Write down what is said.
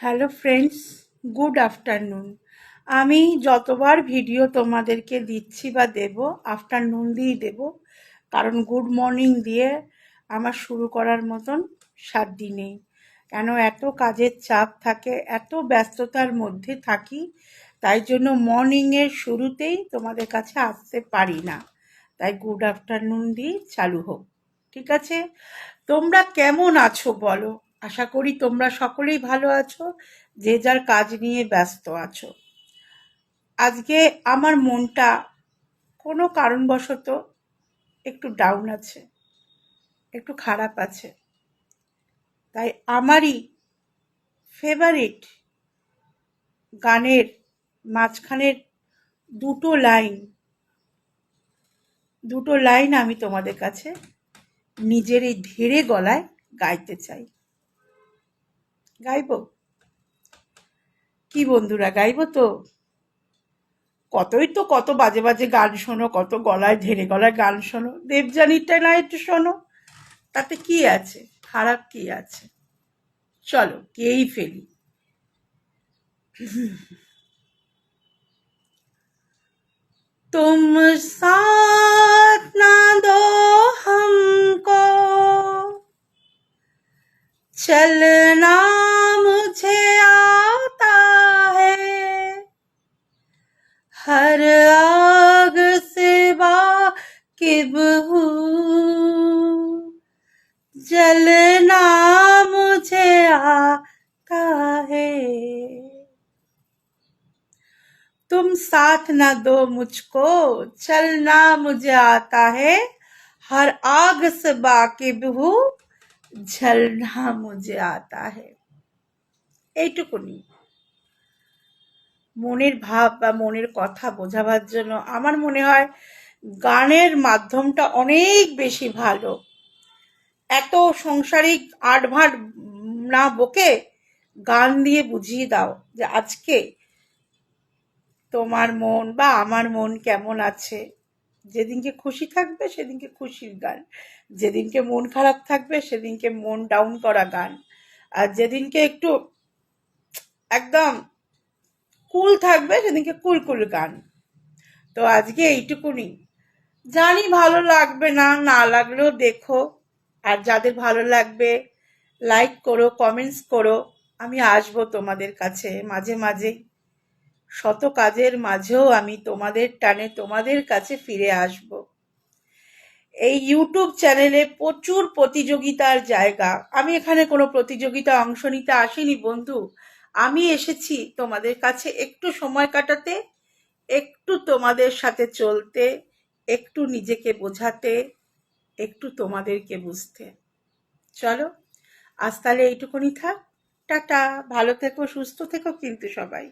Hello friends, good afternoon. আমি যতবার video তোমাদেরকে দিচ্ছি বা দেব, আফটারনুন দিয়েই দেব, কারণ গুড মর্নিং দিয়ে আমার শুরু করার মতন সাধ্য নেই। কেন এত কাজের চাপ থাকে, এত ব্যস্ততার মধ্যে থাকি, তাই জন্য মর্নিংয়ের শুরুতেই তোমাদের কাছে আসতে পারি না। তাই গুড আফটারনুন দিয়ে চালু হোক, ঠিক আছে? তোমরা কেমন আছো বলো? আশা করি তোমরা সকলেই ভালো আছো, যে যার কাজ নিয়ে ব্যস্ত আছো। আজকে আমার মনটা কোনো কারণবশত একটু ডাউন আছে, একটু খারাপ আছে। তাই আমারই ফেভারিট গানের মাঝখানের দুটো লাইন আমি তোমাদের কাছে নিজের এই ধীরে গলায় গাইতে চাই। গাইবো কি বন্ধুরা? গাইবো তো? কত বাজে বাজে গান শোনো, কত গলায় ধীরে গলায় গান শোনো, দেবযানীরটা না একটু শোনো, তাতে কি আছে? খারাপ কি আছে? চলো গেয়েই ফেলি। तुम साथ ना दो हमको, चलना मुझे आता है, हर आग से वाकिब हूँ, जलना मुझे आता है। तुम साथ न दो मुझको, चलना मुझे आता है, हर आग से वाकिब हूँ, ঝলনা মুঝে আতা হে। এইটুকুনি মনের ভাব বা মনের কথা বোঝাবার জন্য আমার মনে হয় গানের মাধ্যমটা অনেক বেশি ভালো। এত সংসারিক আটভাট না বকে গান দিয়ে বুঝিয়ে দাও যে আজকে তোমার মন বা আমার মন কেমন আছে। যেদিনকে খুশি থাকবে সেদিনকে খুশির গান, যেদিনকে মন খারাপ থাকবে সেদিনকে মন ডাউন করা গান, আর যেদিনকে একটু একদম কুল থাকবে সেদিনকে কুল কুল গান। তো আজকে এইটুকুনি। জানি ভালো লাগবে না, না লাগলেও দেখো, আর যাদের ভালো লাগবে লাইক করো, কমেন্টস করো। আমি আসবো তোমাদের কাছে মাঝে মাঝে, শত কাজের মাঝেও আমি তোমাদের টানে তোমাদের কাছে ফিরে আসব। এই ইউটিউব চ্যানেলে প্রচুর প্রতিযোগিতার জায়গা। আমি এখানে কোনো প্রতিযোগিতা অংশ নিতে আসিনি বন্ধু। আমি এসেছি তোমাদের কাছে একটু সময় কাটাতে, একটু তোমাদের সাথে চলতে, একটু নিজেকে বোঝাতে, একটু তোমাদেরকে বুঝতে। চলো আজ তাহলে এইটুকুনি থাক। টাটা, ভালো থেকো, সুস্থ থেকো কিন্তু সবাই।